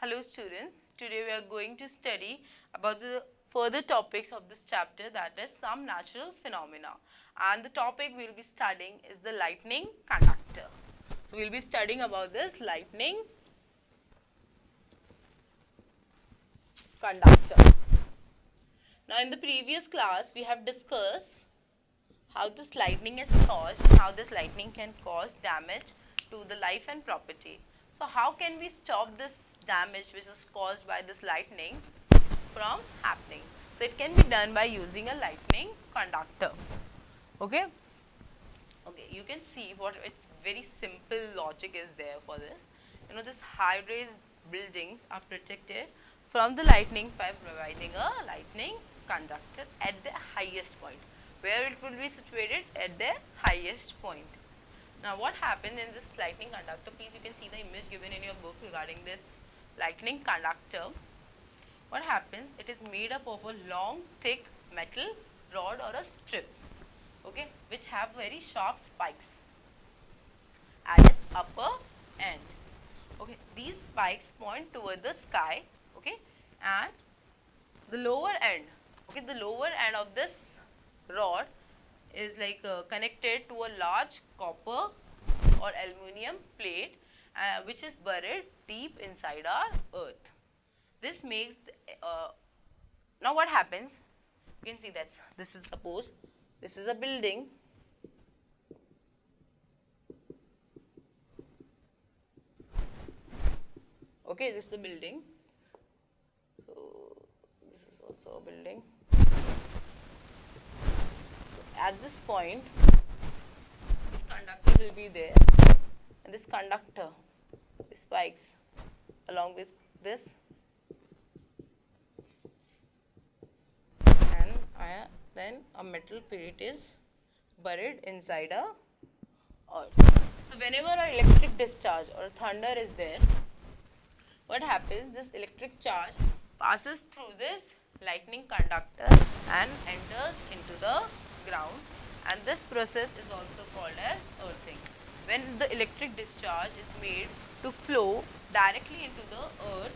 Hello students, today we are going to study about the further topics of this chapter, that is some natural phenomena, and the topic we will be studying is the lightning conductor. So we will be studying about this lightning conductor. Now in the previous class we have discussed how this lightning is caused and how this lightning can cause damage to the life and property. So how can we stop this damage which is caused by this lightning from happening? So it can be done by using a lightning conductor. Okay? Okay, you can see what it's very simple logic is there for this. You know, this high-rise buildings are protected from the lightning by providing a lightning conductor at the highest point, where it will be situated at the highest point. Now what happens in this lightning conductor, please you can see the image given in your book regarding this lightning conductor. What happens, it is made up of a long thick metal rod or a strip, okay, which have very sharp spikes at its upper end. Okay, these spikes point toward the sky, okay, and the lower end, okay, the lower end of this rod is like connected to a large copper or aluminum plate which is buried deep inside our earth. This makes now what happens, you can see that this is, suppose this is a building, okay, this is a building, so this is also a building. At this point, this conductor will be there, and this conductor, the spikes along with this, and then a metal plate is buried inside a earth. So whenever an electric discharge or thunder is there, what happens, this electric charge passes through this lightning conductor and enters into the ground, and this process is also called as earthing. When the electric discharge is made to flow directly into the earth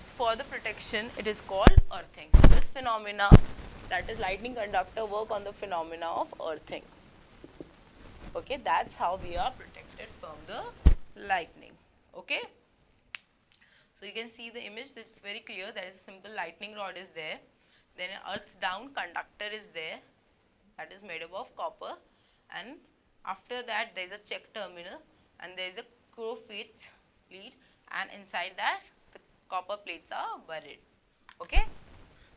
for the protection, it is called earthing. This phenomena, that is lightning conductor, work on the phenomena of earthing. Okay, that's how we are protected from the lightning. Okay, so you can see the image, it's very clear. There is a simple lightning rod is there, then an earth down conductor is there, that is made up of copper, and after that there is a check terminal and there is a crow feet lead, and inside that the copper plates are buried. Okay,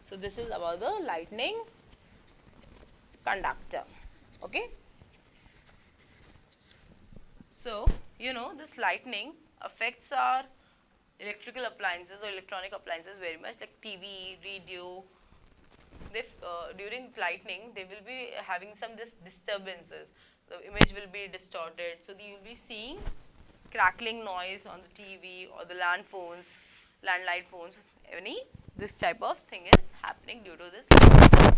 so this is about the lightning conductor. Okay, so you know, this lightning affects our electrical appliances or electronic appliances very much, like TV, radio. They, during lightning, they will be having some disturbances. The image will be distorted. So you will be seeing crackling noise on the TV or the landline phones. This type of thing is happening due to this lightning.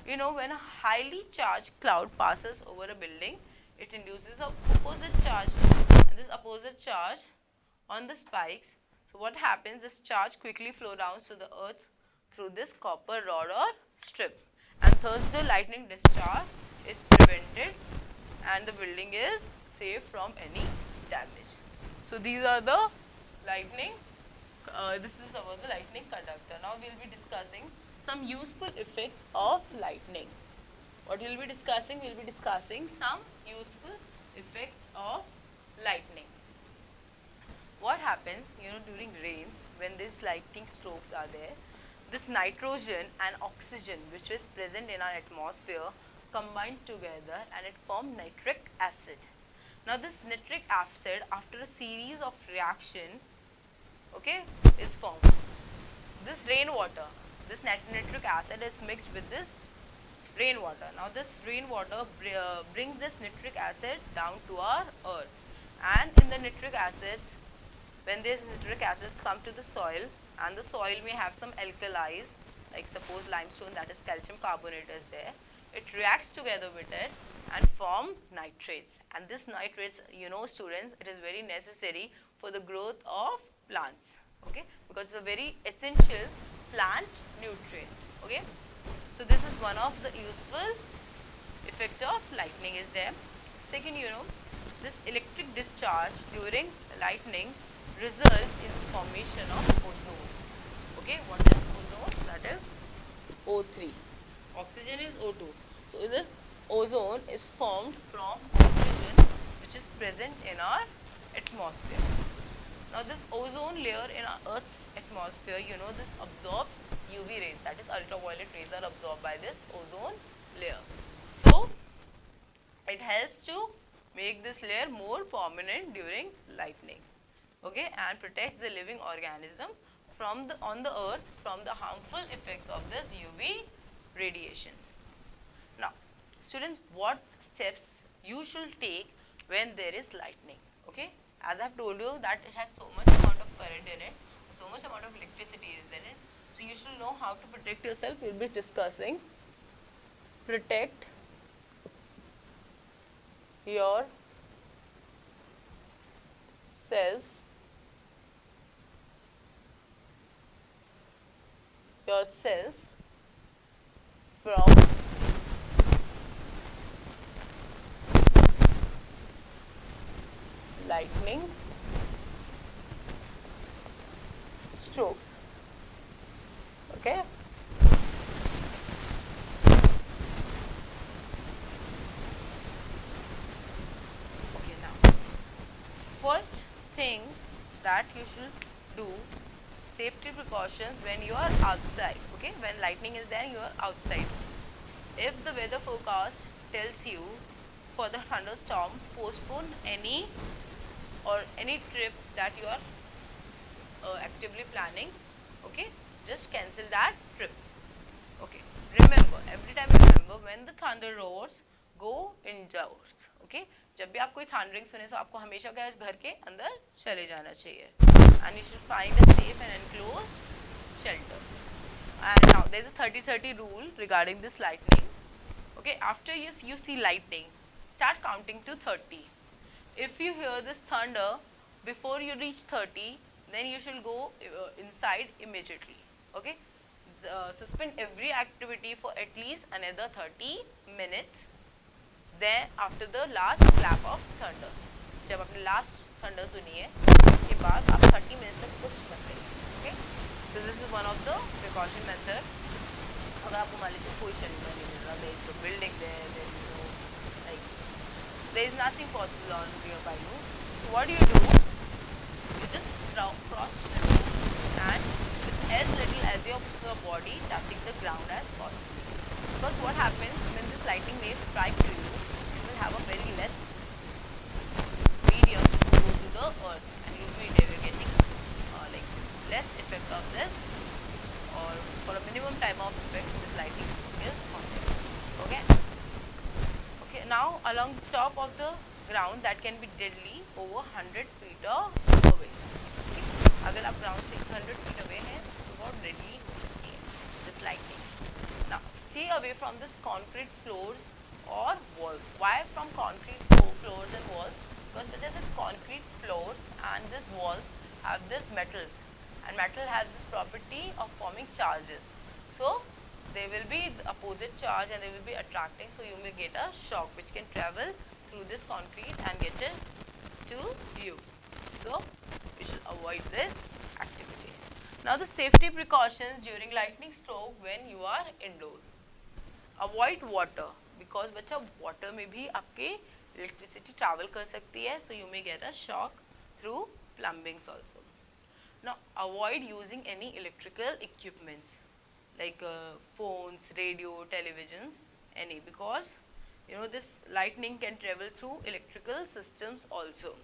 You know, when a highly charged cloud passes over a building, it induces a opposite charge, and this opposite charge on the spikes. So what happens, this charge quickly flow down to the earth through this copper rod or strip, and thus the lightning discharge is prevented and the building is saved from any damage. So these are the lightning, this is about the lightning conductor. Now we will be discussing some useful effects of lightning. What we will be discussing? We will be discussing some useful effect of lightning. What happens, you know, during rains, when these lightning strokes are there, this nitrogen and oxygen which is present in our atmosphere combine together and it forms nitric acid. Now this nitric acid, after a series of reaction, okay, is formed. This rainwater, this nitric acid is mixed with this rainwater. Now this rainwater brings this nitric acid down to our earth, and in the nitric acids, when these nitric acids come to the soil, and the soil may have some alkalis, like suppose limestone, that is calcium carbonate is there, it reacts together with it and form nitrates. And this nitrates, you know students, it is very necessary for the growth of plants. okay, because it's a very essential plant nutrient. Okay, so this is one of the useful effect of lightning is there. Second, this electric discharge during lightning results in the formation of ozone. Okay, what is ozone? That is O3. Oxygen is O2. So this ozone is formed from oxygen which is present in our atmosphere. Now this ozone layer in our Earth's atmosphere, this absorbs UV rays, that is ultraviolet rays are absorbed by this ozone layer. So it helps to make this layer more prominent during lightning, okay, and protects the living organism on the earth from the harmful effects of this UV radiations. Now, students, what steps you should take when there is lightning? Okay, as I have told you that it has so much amount of current in it, so much amount of electricity is in it. So you should know how to protect yourself. We will be discussing protect yourself from lightning strokes. Okay. Okay, now first thing that you should do, safety precautions when you are outside. Okay, when lightning is there, you are outside. If the weather forecast tells you for the thunderstorm, postpone any trip that you are actively planning. Okay, just cancel that trip. Okay, remember, every time remember, when the thunder roars, go indoors. Okay, जब भी आप कोई thundering सुने तो आपको हमेशा क्या घर के अंदर चले जाना चाहिए. And you should find a safe and enclosed shelter. And now there is a 30-30 rule regarding this lightning. Okay, after you see lightning, start counting to 30. If you hear this thunder before you reach 30, then you should go inside immediately. Okay, suspend every activity for at least another 30 minutes. Then after the last clap of thunder, जब आपने last thunder सुनी है, उसके बाद आप 30 minutes तक कुछ मत करिए. Okay, so this is one of the precaution method. अगर आपको मान लीजिए कोई shelter नहीं मिल रहा, there is no building there, there is nothing possible on nearby you. So what do? You just crouch and with as little as your body touching the ground as possible. Because what happens when this lightning may strike to you, you will have a very less medium to go to the earth, and you will be getting like less effect of this, or for a minimum time of effect, this lightning stroke is haunted. Okay. Okay. Now along the top of the ground that can be deadly over 100 feet away. Okay. अगर आप ground से 100 feet away हैं तो बहुत deadly हो सकती है this lightning. Now stay away from this concrete floors or walls. Why from concrete floors and walls? Because this concrete floors and these walls have this metals, and metal has this property of forming charges. So they will be the opposite charge and they will be attracting, so you may get a shock which can travel through this concrete and get it to you. So you should avoid this activity. Now the safety precautions during lightning stroke when you are indoor. Avoid water, because बच्चा water में भी आपके electricity travel कर सकती है, so you may get a shock through plumbings also. Now avoid using any electrical equipments like phones, radio, televisions, any, because this lightning can travel through electrical systems also.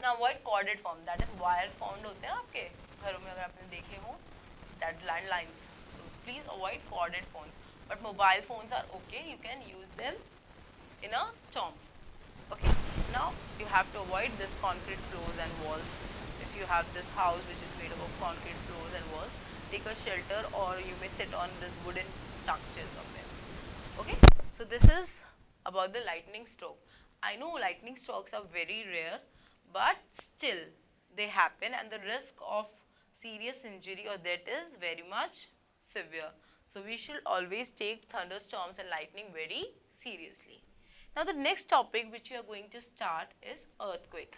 Now avoid corded phone, that is wired phone होते हैं आपके घरों में अगर आपने देखे हो, that landlines. So please avoid corded phones. But mobile phones are okay, you can use them in a storm. Okay. Now you have to avoid this concrete floors and walls. If you have this house which is made up of concrete floors and walls, take a shelter, or you may sit on this wooden structures of them. Okay. So this is about the lightning stroke. I know lightning strokes are very rare, but still they happen, and the risk of serious injury or death is very much severe. So we should always take thunderstorms and lightning very seriously. Now the next topic which we are going to start is earthquake.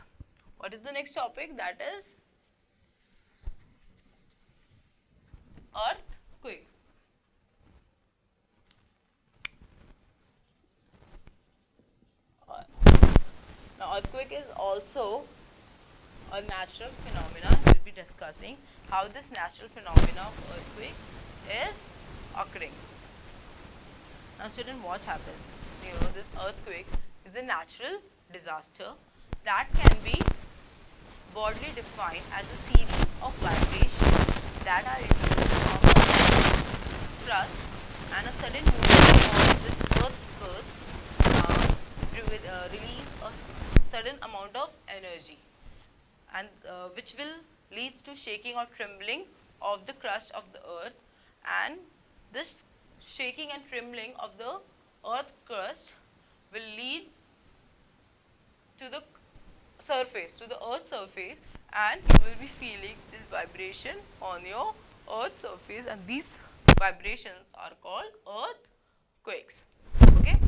What is the next topic? That is earthquake. Now earthquake is also a natural phenomena. We'll be discussing how this natural phenomena of earthquake is occurring. Now student, what happens? You know, this earthquake is a natural disaster that can be broadly defined as a series of vibrations that are introduced from the crust, and a sudden movement of this earth crust release a sudden amount of energy, and which will leads to shaking or trembling of the crust of the earth, and this shaking and trembling of the earth crust will lead to the surface, to the earth surface, and you will be feeling this vibration on your earth surface, and these vibrations are called earthquakes. Okay,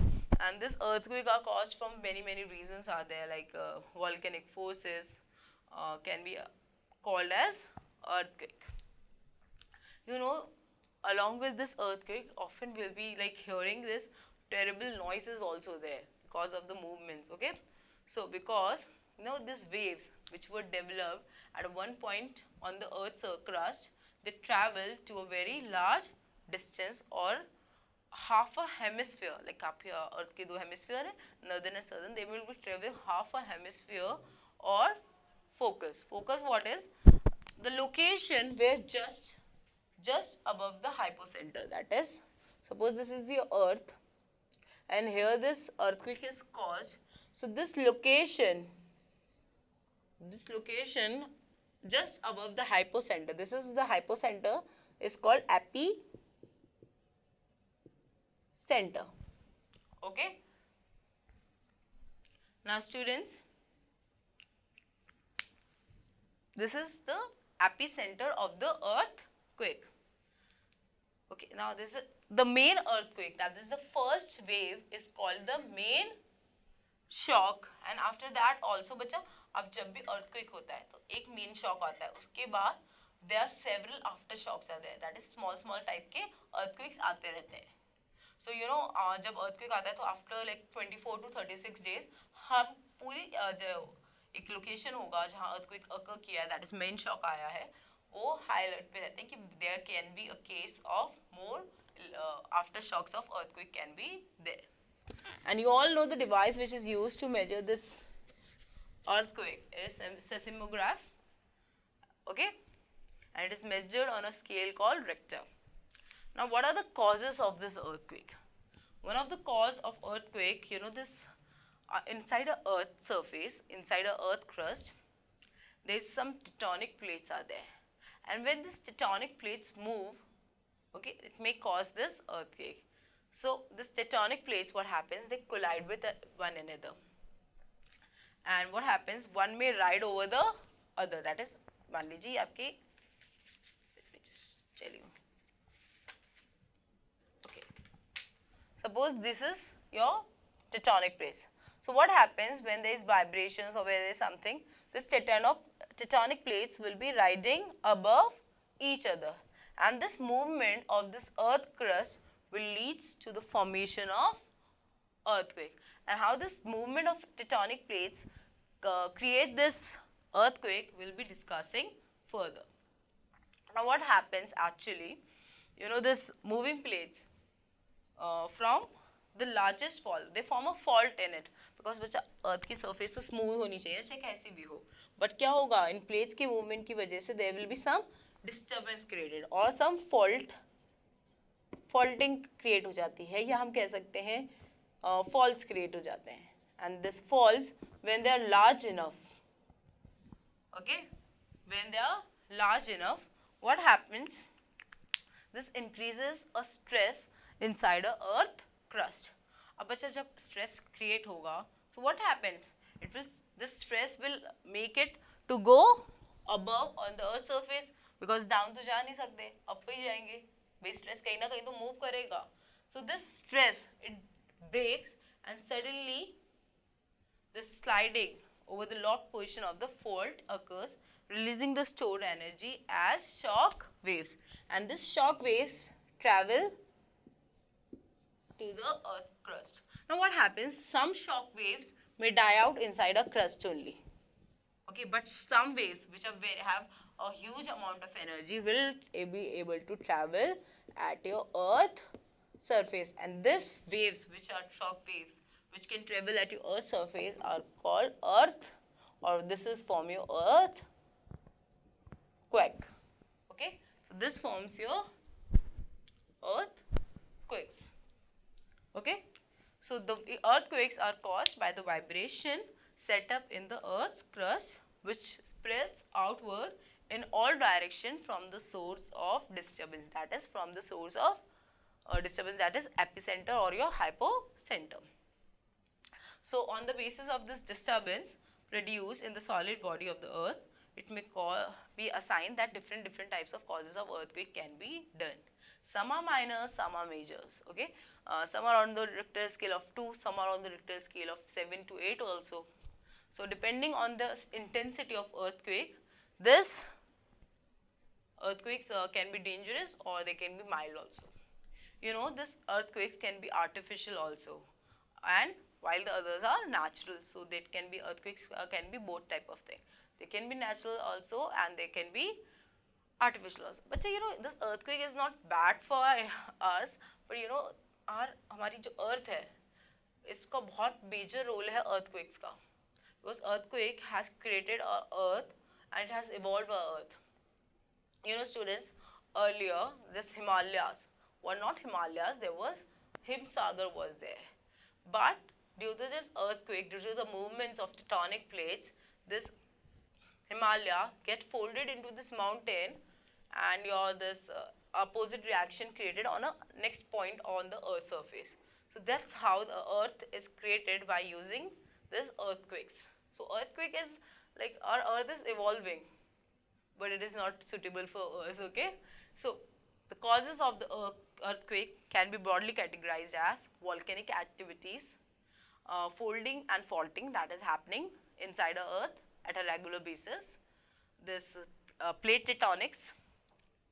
and this earthquake are caused from many reasons are there, like volcanic forces can be called as earthquake. You know, along with this earthquake, often we'll be like hearing this terrible noises also there because of the movements. Okay, so because you know these waves which were developed at one point on the earth's crust, they travel to a very large distance or half a hemisphere, like up here earth के दो hemisphere है, northern and southern, they will be traveling half a hemisphere or focus. Focus what is? The location where just above the hypocenter, that is, suppose this is the earth and here this earthquake is caused. So this location just above the hypocenter, this is the hypocenter, is called epicenter. Okay. Now students, this is the epicenter of the earthquake. Okay, now this is the main earthquake, that is the first wave, is called the main shock, and after that also बच्चा, अब जब भी earthquake होता है तो एक main shock आता है, उसके बाद there are several aftershocks are there, that is small type के earthquakes आते रहते हैं. So you know जब earthquake आता है तो after like 24 to 36 days हम पूरी जो एक लोकेशन होगा जहाँ earthquake occur किया है, that is main shock आया है, वो हाई अलर्ट पे रहते हैं कि there can be a case of more aftershocks of earthquake can be there. And you all know the device which is used to measure this earthquake is seismograph. Okay, and it is measured on a scale called Richter. Now what are the causes of this earthquake? One of the cause of earthquake, you know, this inside a earth surface, inside a earth crust, there is some tectonic plates are there, and when these tectonic plates move, okay, it may cause this earthquake. So this tectonic plates, what happens, they collide with one another, and what happens, one may ride over the other, that is, मान लीजिए आपके, let me just tell you, okay, suppose this is your tectonic plates. So what happens when there is vibrations or where there is something, this tectonic plates will be riding above each other, and this movement of this earth crust will lead to the formation of earthquake. And how this movement of tectonic plates create this earthquake, we will be discussing further. Now what happens actually, you know, this moving plates from the largest fault, they form a fault in it, because बच्चा earth की surface तो smooth होनी चाहिए, चाहे कैसी भी हो, but क्या होगा, इन plates के movement की वजह से there will be some disturbance created or some faulting create हो जाती है, या हम कह सकते हैं faults create हो जाते हैं, and this faults when they are large enough, okay, when they are large enough, what happens, this increases a stress inside a earth crust. अब बच्चा जब stress create होगा, so what happens, this stress will make it to go above on the earth surface because down तो जा नहीं सकते, up पे ही जाएंगे, base stress कहीं ना कहीं तो move करेगा. So this stress, it breaks and suddenly the sliding over the locked position of the fault occurs, releasing the stored energy as shock waves, and this shock waves travel to the earth crust. Now what happens, some shock waves may die out inside a crust only, okay, but some waves which are have a huge amount of energy will be able to travel at your earth surface, and these waves which are shock waves which can travel at your earth surface are called earth, or this is form your earth quake. Okay, so this forms your earthquakes. Okay, so the earthquakes are caused by the vibration set up in the earth's crust, which spreads outward in all direction from the source of disturbance, that is from the source of disturbance, that is epicenter or your hypocenter. So on the basis of this disturbance produced in the solid body of the earth, it may be assigned that different types of causes of earthquake can be done. Some are minor, some are majors. Okay, some are on the Richter scale of 2, some are on the Richter scale of 7 to 8 also. So depending on the intensity of earthquake, this earthquakes can be dangerous or they can be mild also. You know, this earthquakes can be artificial also, and while the others are natural. So that can be earthquakes can be both type of thing. They can be natural also and they can be artificial also. But you know, this earthquake is not bad for us, but you know, हमारी जो earth है, इसका बहुत major role है earthquakes का, because earthquake has created our earth and it has evolved our earth. You know students, earlier this Himalayas were not Himalayas, there was Himsagar was there, but due to this earthquake, due to the movements of tectonic plates, this Himalaya get folded into this mountain, and your this opposite reaction created on a next point on the earth surface. So that's how the earth is created, by using this earthquakes. So earthquake is like, our earth is evolving, but it is not suitable for us. Okay, so the causes of the earthquake can be broadly categorized as volcanic activities, folding and faulting that is happening inside the earth at a regular basis, this plate tectonics,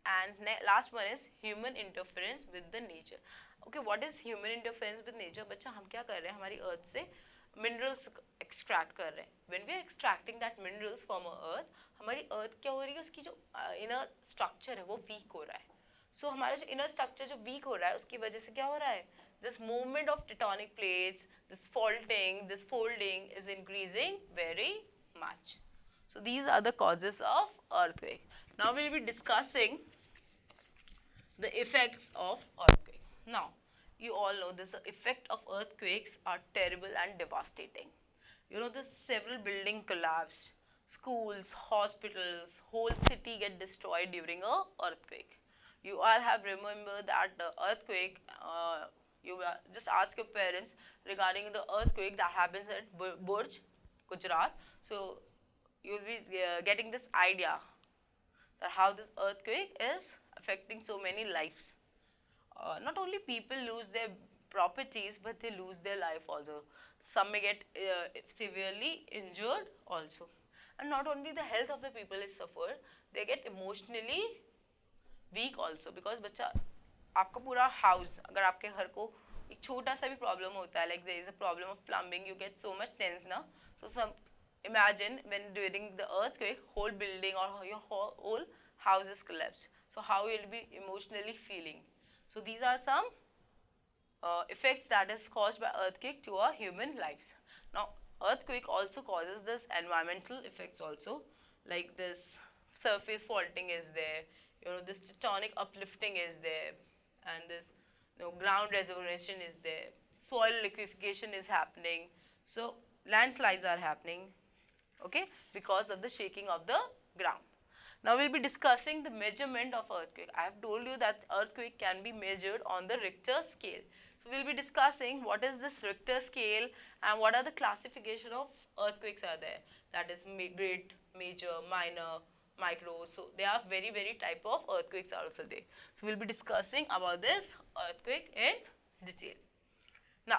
and last one is human interference with the nature. Okay, what is human interference with nature? बच्चा हम क्या कर रहे हैं, हमारी earth से minerals extract कर रहे हैं. When we are extracting that minerals from our earth, हमारी earth क्या हो रही है, उसकी जो inner structure है वो weak हो रहा है. So हमारा जो inner structure जो weak हो रहा है, उसकी वजह से क्या हो रहा है, this movement of tectonic plates, this faulting, this folding is increasing very much. So these are the causes of earthquake. Now we will be discussing the effects of earthquake. Now you all know this, the effect of earthquakes are terrible and devastating. You know, this several building collapsed, schools, hospitals, whole city get destroyed during a earthquake. You all have remembered that the earthquake, you just ask your parents regarding the earthquake that happens at Burj, Gujarat. So you will be getting this idea that how this earthquake is affecting so many lives. Not only people lose their properties, but they lose their life also. Some may get severely injured also. And not only the health of the people is suffered, they get emotionally weak also, because बच्चा आपका पूरा house, अगर आपके घर को एक छोटा सा भी problem होता है, like there is a problem of plumbing, you get so much tense ना. So some imagine when during the earthquake, whole building or your whole house is collapsed. So how you will be emotionally feeling. So these are some effects that is caused by earthquake to our human lives. Now earthquake also causes this environmental effects also, like this surface faulting is there, you know, this tectonic uplifting is there, and this, you know, ground reservation is there, soil liquefaction is happening, so landslides are happening, okay, because of the shaking of the ground. Now we will be discussing the measurement of earthquake. I have told you that earthquake can be measured on the Richter scale. So we will be discussing what is this Richter scale and what are the classification of earthquakes are there. That is great, major, minor, micro. So there are very type of earthquakes are also there. So we'll be discussing about this earthquake in detail. Now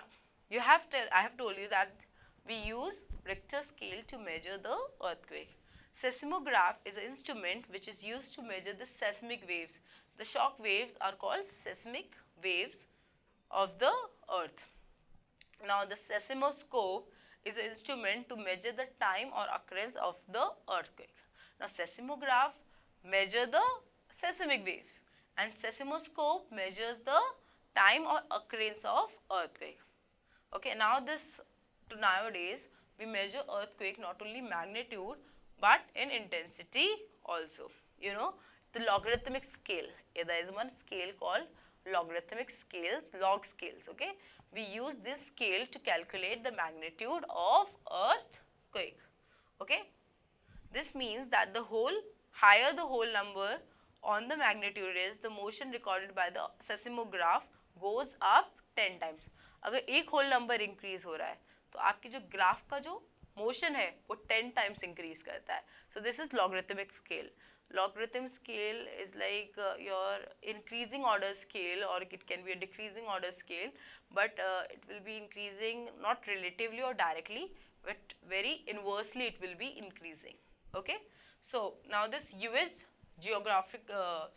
I have told you that we use Richter scale to measure the earthquake. Seismograph is an instrument which is used to measure the seismic waves. The shock waves are called seismic waves of the earth. Now the seismoscope is an instrument to measure the time or occurrence of the earthquake. Now seismograph measure the seismic waves and seismoscope measures the time or occurrence of earthquake. Okay, now nowadays we measure earthquake not only magnitude but in intensity also. You know, the logarithmic scale. There is one scale called logarithmic scales, log scales. Okay, we use this scale to calculate the magnitude of earthquake. Okay, this means that the higher the whole number on the magnitude is, the motion recorded by the seismograph goes up 10 times. अगर एक whole number increase हो रहा है तो आपकी जो graph का जो मोशन है वो 10 times increase करता है. So this is logarithmic scale. Logarithm scale is like your increasing order scale, or it can be a decreasing order scale, but it will be increasing not relatively or directly, but very inversely it will be increasing. Okay, so now this US Geological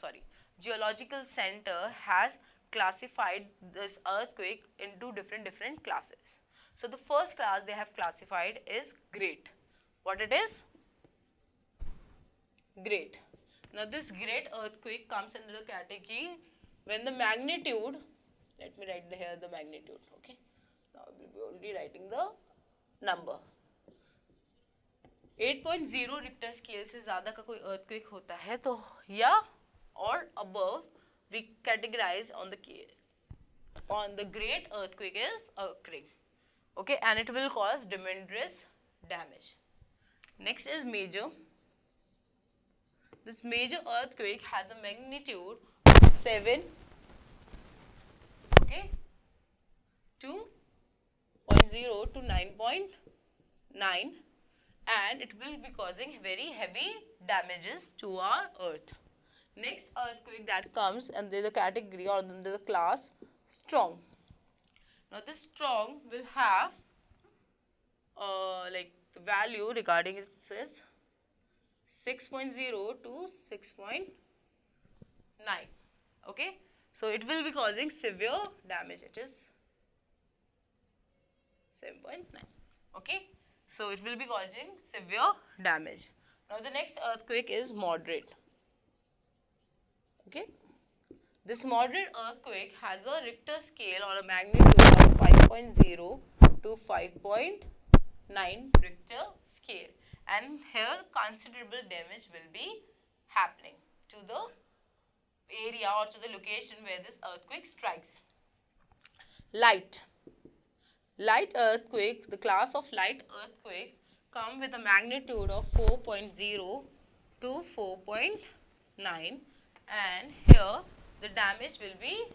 Center has classified this earthquake into different classes. So the first class they have classified is great. What it is? Great. Now this great earthquake comes under the category when the magnitude, let me write here the magnitude. Okay, now we will be only writing the number. 8.0 Richter scale से ज़्यादा का कोई earthquake होता है तो या or above we categorize on the great earthquake is occurring. Okay, and it will cause tremendous damage. Next is major. This major earthquake has a magnitude of 7, okay, 2.0 to 9.9, and it will be causing very heavy damages to our earth. Next earthquake that comes under the category or under the class strong. Now this strong will have like the value regarding it says 6.0 to 6.9. Okay, so it will be causing severe damage. It is 7.9. Okay, so it will be causing severe damage. Now the next earthquake is moderate. Okay, this moderate earthquake has a Richter scale or a magnitude of 5.0 to 5.9 Richter scale, and here considerable damage will be happening to the area or to the location where this earthquake strikes. Light earthquake, the class of light earthquakes come with a magnitude of 4.0 to 4.9, and here the damage will be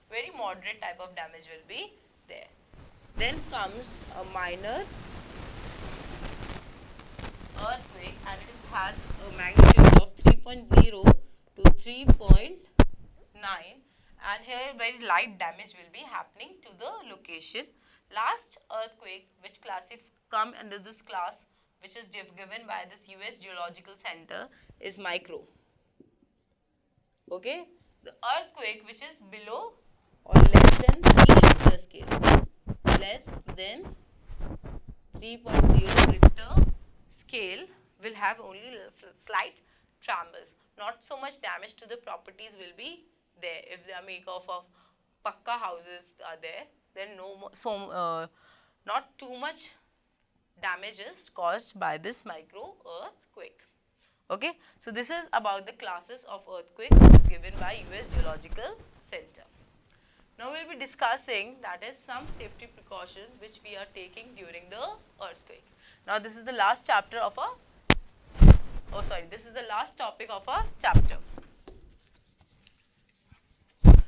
very moderate type of damage will be there. Then comes a minor earthquake, and it has a magnitude of 3.0 to 3.9, and here very light damage will be happening to the location. Last earthquake which come under this class, which is given by this US Geological Center, is micro. Okay, the earthquake which is below or less than 3 Richter scale, less than 3.0 Richter scale will have only slight trembles. Not so much damage to the properties will be there. If they are made of pakka houses are there, then not too much damage is caused by this micro earthquake. Okay, so this is about the classes of earthquake which is given by US Geological Center. Now we will be discussing that is some safety precautions which we are taking during the earthquake. Now this is the last chapter of this is the last topic of our chapter.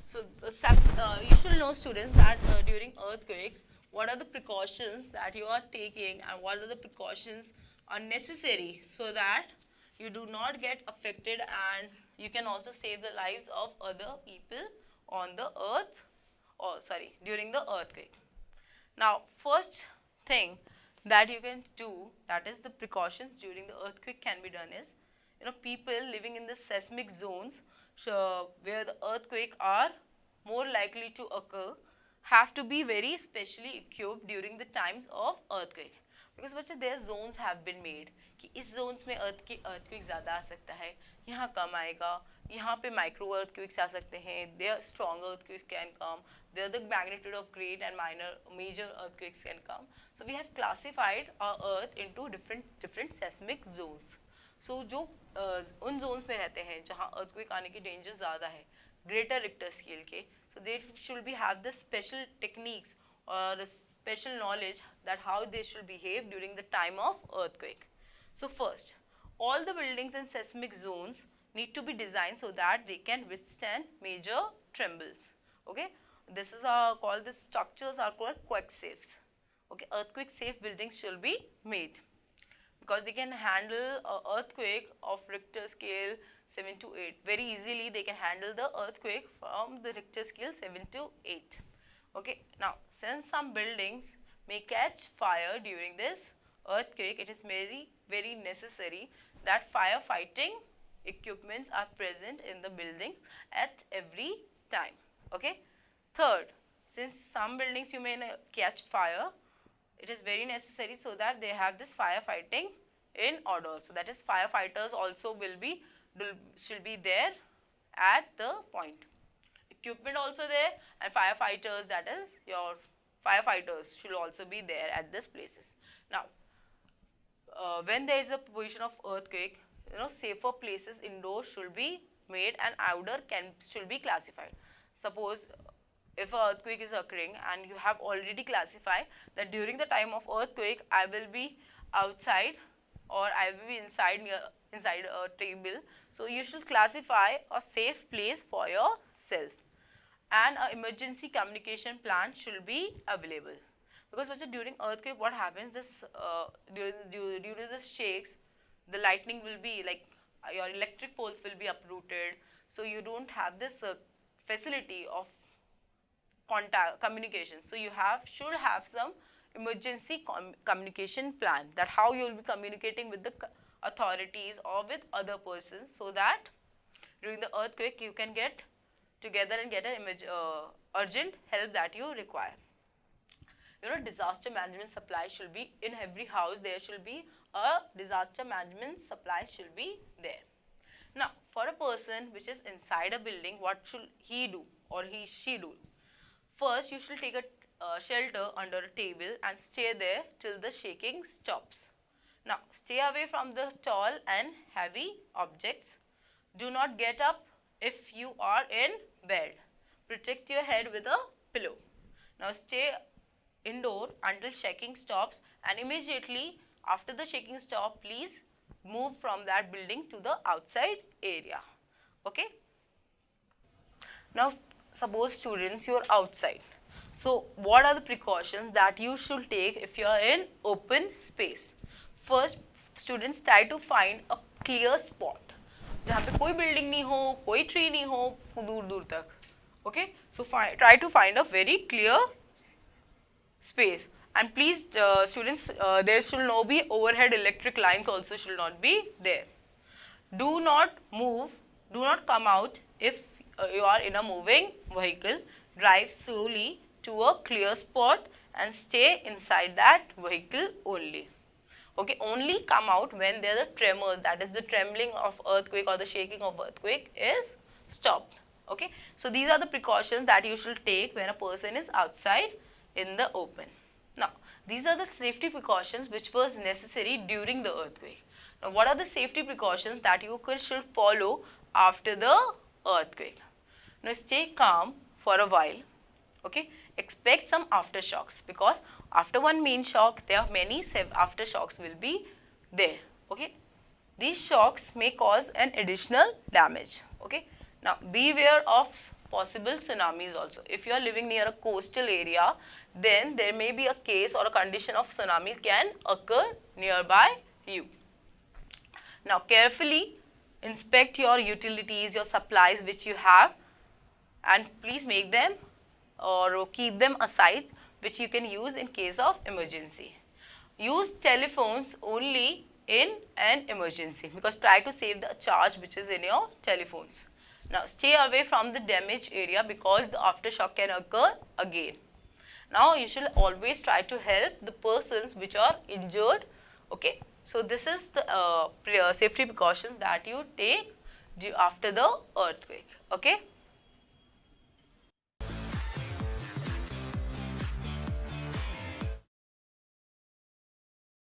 So you should know, students, that during earthquakes, what are the precautions that you are taking and what are the precautions are necessary so that you do not get affected, and you can also save the lives of other people on the earth, or sorry, during the earthquake. Now, first thing that you can do, that is the precautions during the earthquake can be done is, people living in the seismic zones where the earthquake are more likely to occur have to be very specially equipped during the times of earthquake. Because बच्चे their zones have been made कि इस zones में earthquake ज़्यादा आ सकता है, यहाँ कम आएगा, यहाँ पे micro earthquakes आ सकते हैं, there strong earthquakes can come, there the magnitude of great and major earthquakes can come. So we have classified our earth into different seismic zones. So जो उन zones में रहते हैं जहाँ earthquake आने की danger ज़्यादा है, greater Richter scale के, so they should be have the special techniques or the special knowledge that how they should behave during the time of earthquake. So first, all the buildings in seismic zones need to be designed so that they can withstand major trembles. Okay, this is called, the structures are called quake safes. Okay, earthquake safe buildings should be made because they can handle a earthquake of Richter scale 7 to 8 very easily. They can handle the earthquake from the Richter scale 7 to 8. Okay, now since some buildings may catch fire during this earthquake, it is very necessary that firefighting equipments are present in the building at every time. Okay, third, since some buildings you may catch fire, it is very necessary so that they have this firefighting in order. So that is, firefighters also should be there at the point. Equipment also there, and firefighters, that is your firefighters, should also be there at these places. Now, when there is a position of earthquake, safer places indoors should be made and outdoor should be classified. Suppose if an earthquake is occurring and you have already classified that during the time of earthquake I will be outside or I will be inside a table, so you should classify a safe place for yourself, and an emergency communication plan should be available. Because during earthquake what happens, this due to the shakes, the lightning will be like, your electric poles will be uprooted, so you don't have this facility of communication. So you should have some emergency communication plan, that how you will be communicating with the authorities or with other persons, so that during the earthquake you can get together and get an urgent help that you require. Disaster management supply should be in every house. There should be a disaster management supply should be there. Now, for a person which is inside a building, what should he do or she do? First, you should take a shelter under a table and stay there till the shaking stops. Now, stay away from the tall and heavy objects. Do not get up if you are in bed. Protect your head with a pillow. Now, stay indoor until shaking stops, and immediately after the shaking stop, please move from that building to the outside area. Okay. Now, suppose students, you are outside. So, what are the precautions that you should take if you are in open space? First, students, try to find a clear spot जहाँ पे कोई building नहीं हो, कोई tree नहीं हो, दूर तक. Okay. So, try to find a very clear space. And please, students, there should not be overhead electric lines also should not be there. Do not move, do not come out if you are in a moving vehicle. Drive slowly to a clear spot and stay inside that vehicle only. Okay, only come out when there are the tremors, that is the trembling of earthquake or the shaking of earthquake is stopped. Okay, so these are the precautions that you should take when a person is outside in the open. Now, these are the safety precautions which was necessary during the earthquake. Now, what are the safety precautions that you should follow after the earthquake? Now, stay calm for a while. Okay, expect some aftershocks, because after one main shock, there are many aftershocks will be there. Okay, these shocks may cause an additional damage. Okay, now beware of possible tsunamis also. If you are living near a coastal area, then there may be a case or a condition of tsunami can occur nearby you. Now carefully inspect your utilities, your supplies which you have, and please make them or keep them aside, which you can use in case of emergency. Use telephones only in an emergency, because try to save the charge which is in your telephones. Now stay away from the damaged area, because the aftershock can occur again. Now you should always try to help the persons which are injured. Okay, so this is the safety precautions that you take after the earthquake. Okay.